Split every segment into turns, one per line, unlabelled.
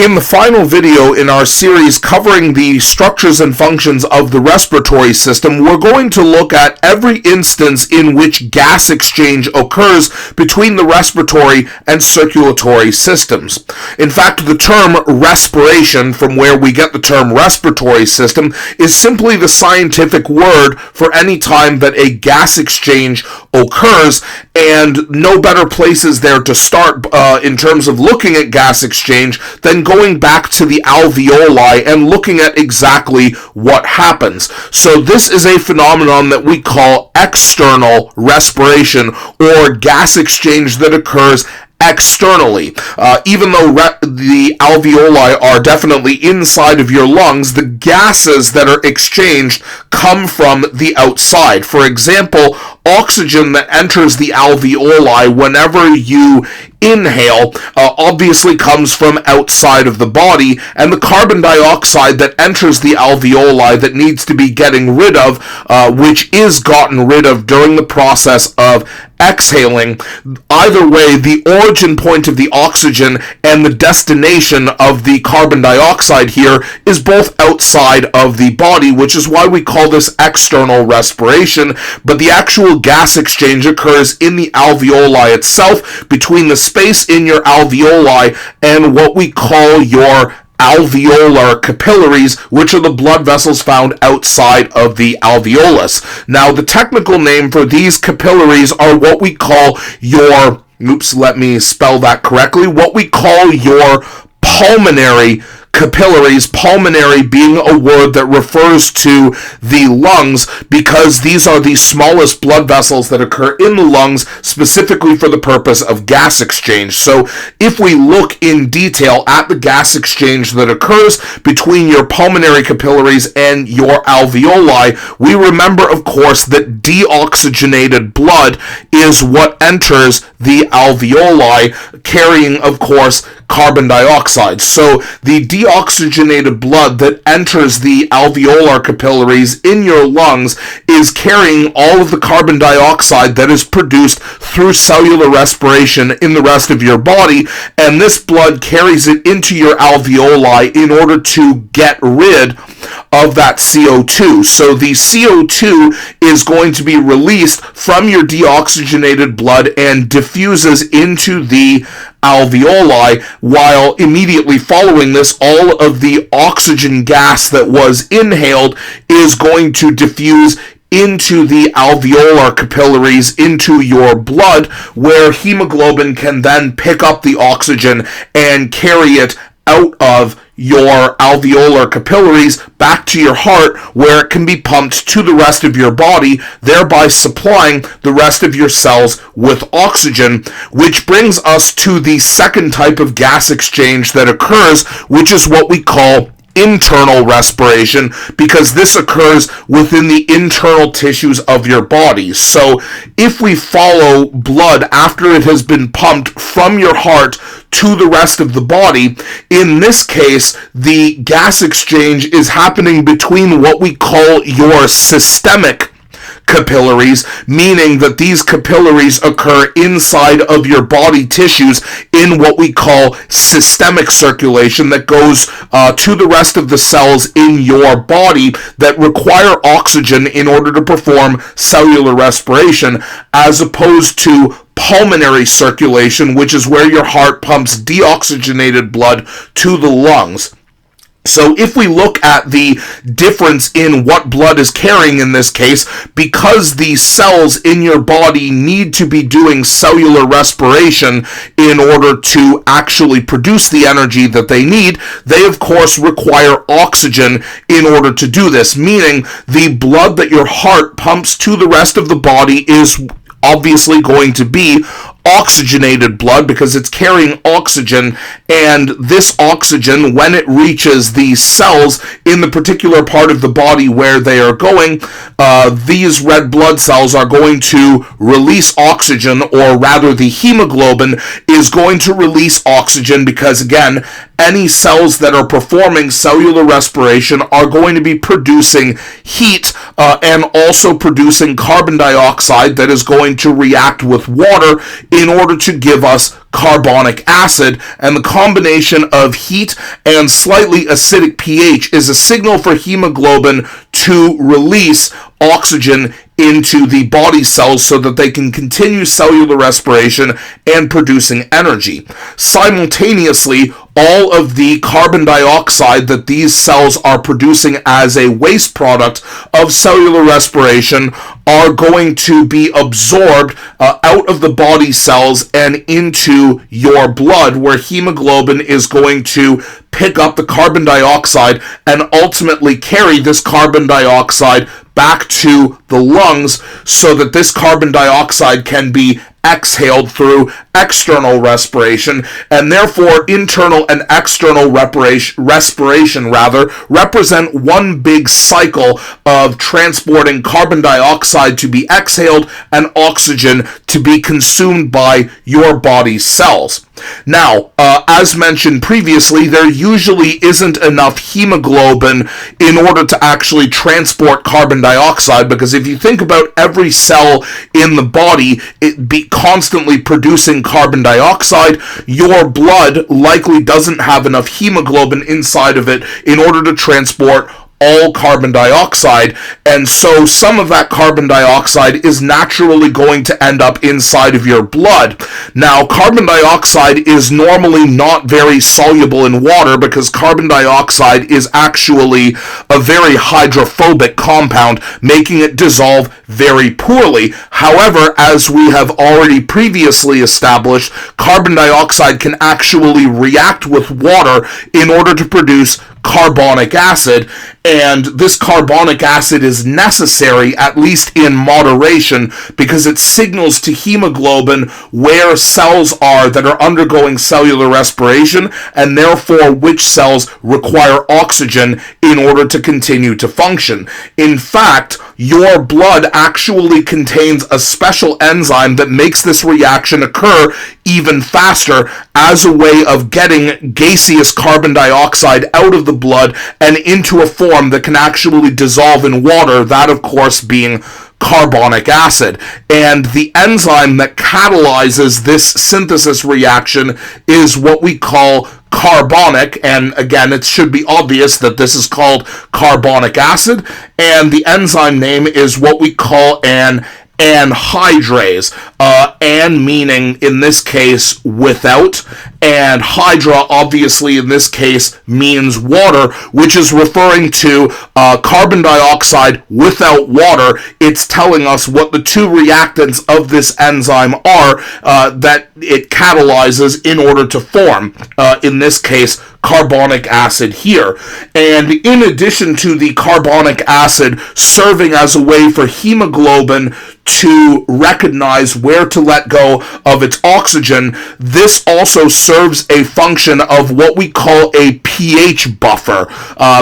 In the final video in our series covering the structures and functions of the respiratory system, we're going to look at every instance in which gas exchange occurs between the respiratory and circulatory systems. In fact, the term respiration, from where we get the term respiratory system, is simply the scientific word for any time that a gas exchange occurs, and no better places there to start in terms of looking at gas exchange than going back to the alveoli and looking at exactly what happens. So this is a phenomenon that we call external respiration, or gas exchange that occurs externally. Even though the alveoli are definitely inside of your lungs, the gases that are exchanged come from the outside. For example, oxygen that enters the alveoli whenever you inhale obviously comes from outside of the body, and the carbon dioxide that enters the alveoli that needs to be getting rid of, which is gotten rid of during the process of exhaling. Either way, the origin point of the oxygen and the destination of the carbon dioxide here is both outside of the body, which is why we call this external respiration, but the actual gas exchange occurs in the alveoli itself, between the space in your alveoli and what we call your alveolar capillaries, which are the blood vessels found outside of the alveolus. Now, the technical name for these capillaries are what we call your, let me spell that correctly, what we call your pulmonary capillaries, pulmonary being a word that refers to the lungs, because these are the smallest blood vessels that occur in the lungs specifically for the purpose of gas exchange. So if we look in detail at the gas exchange that occurs between your pulmonary capillaries and your alveoli, we remember, of course, that deoxygenated blood is what enters the alveoli, carrying, of course, carbon dioxide. So the deoxygenated blood that enters the alveolar capillaries in your lungs is carrying all of the carbon dioxide that is produced through cellular respiration in the rest of your body, and this blood carries it into your alveoli in order to get rid of that CO2. So the CO2 is going to be released from your deoxygenated blood and diffuses into the alveoli, while immediately following this, all of the oxygen gas that was inhaled is going to diffuse into the alveolar capillaries, into your blood, where hemoglobin can then pick up the oxygen and carry it out of your alveolar capillaries back to your heart, where it can be pumped to the rest of your body, thereby supplying the rest of your cells with oxygen, which brings us to the second type of gas exchange that occurs, which is what we call internal respiration, because this occurs within the internal tissues of your body. So if we follow blood after it has been pumped from your heart to the rest of the body, in this case, the gas exchange is happening between what we call your systemic capillaries, meaning that these capillaries occur inside of your body tissues in what we call systemic circulation that goes to the rest of the cells in your body that require oxygen in order to perform cellular respiration, as opposed to pulmonary circulation, which is where your heart pumps deoxygenated blood to the lungs. So if we look at the difference in what blood is carrying in this case, because the cells in your body need to be doing cellular respiration in order to actually produce the energy that they need, they of course require oxygen in order to do this, meaning the blood that your heart pumps to the rest of the body is obviously going to be oxygenated blood, because it's carrying oxygen, and this oxygen, when it reaches the cells in the particular part of the body where they are going, these red blood cells are going to release oxygen, or rather the hemoglobin is going to release oxygen, because again, any cells that are performing cellular respiration are going to be producing heat and also producing carbon dioxide that is going to react with water in order to give us carbonic acid, and the combination of heat and slightly acidic pH is a signal for hemoglobin to release oxygen into the body cells so that they can continue cellular respiration and producing energy. Simultaneously, all of the carbon dioxide that these cells are producing as a waste product of cellular respiration are going to be absorbed out of the body cells and into your blood, where hemoglobin is going to pick up the carbon dioxide and ultimately carry this carbon dioxide back to the lungs so that this carbon dioxide can be exhaled through external respiration, and therefore internal and external respiration represent one big cycle of transporting carbon dioxide to be exhaled and oxygen to be consumed by your body's cells. Now, as mentioned previously, there usually isn't enough hemoglobin in order to actually transport carbon dioxide, because if you think about every cell in the body, it be constantly producing carbon dioxide, your blood likely doesn't have enough hemoglobin inside of it in order to transport all carbon dioxide, and so some of that carbon dioxide is naturally going to end up inside of your blood. Now, carbon dioxide is normally not very soluble in water because carbon dioxide is actually a very hydrophobic compound, making it dissolve very poorly. However, as we have already previously established, carbon dioxide can actually react with water in order to produce carbonic acid, and this carbonic acid is necessary, at least in moderation, because it signals to hemoglobin where cells are that are undergoing cellular respiration, and therefore which cells require oxygen in order to continue to function. In fact, your blood actually contains a special enzyme that makes this reaction occur even faster as a way of getting gaseous carbon dioxide out of the blood and into a form that can actually dissolve in water, that of course being carbonic acid. And the enzyme that catalyzes this synthesis reaction is what we call carbonic, and again, it should be obvious that this is called carbonic acid, and the enzyme name is what we call an anhydrase, an meaning in this case without, and hydra obviously in this case means water, which is referring to carbon dioxide without water. It's telling us what the two reactants of this enzyme are that it catalyzes in order to form, in this case, carbonic acid here. And in addition to the carbonic acid serving as a way for hemoglobin to recognize where to let go of its oxygen, this also serves a function of what we call a pH buffer,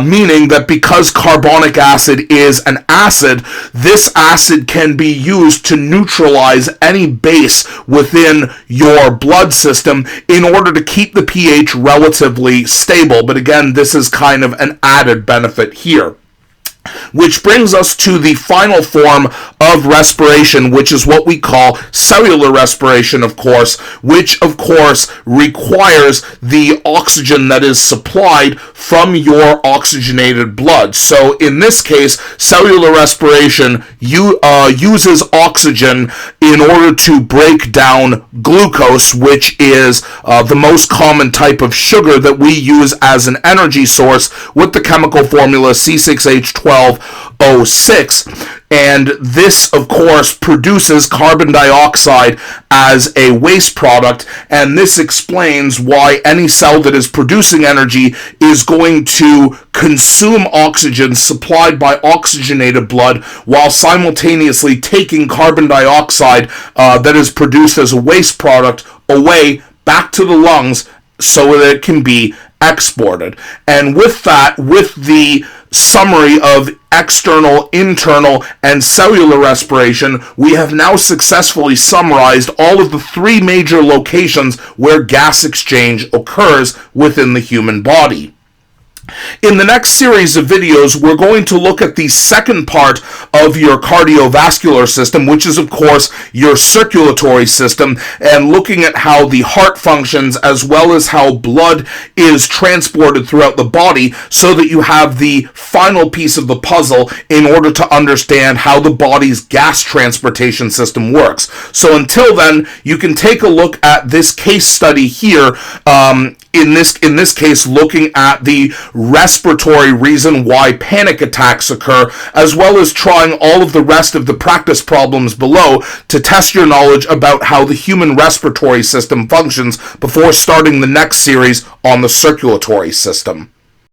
meaning that because carbonic acid is an acid, this acid can be used to neutralize any base within your blood system in order to keep the pH relatively stable. But again, this is kind of an added benefit here. Which brings us to the final form of respiration, which is what we call cellular respiration, of course, which of course requires the oxygen that is supplied from your oxygenated blood. So in this case, cellular respiration uses oxygen in order to break down glucose, which is the most common type of sugar that we use as an energy source with the chemical formula C6H12O6, and this of course produces carbon dioxide as a waste product, and this explains why any cell that is producing energy is going to consume oxygen supplied by oxygenated blood while simultaneously taking carbon dioxide that is produced as a waste product away back to the lungs so that it can be exported. And with that, with the summary of external, internal, and cellular respiration, we have now successfully summarized all of the three major locations where gas exchange occurs within the human body. In the next series of videos, we're going to look at the second part of your cardiovascular system, which is, of course, your circulatory system, and looking at how the heart functions as well as how blood is transported throughout the body, so that you have the final piece of the puzzle in order to understand how the body's gas transportation system works. So until then, you can take a look at this case study here, in this case looking at the respiratory reason why panic attacks occur, as well as trying all of the rest of the practice problems below to test your knowledge about how the human respiratory system functions before starting the next series on the circulatory system.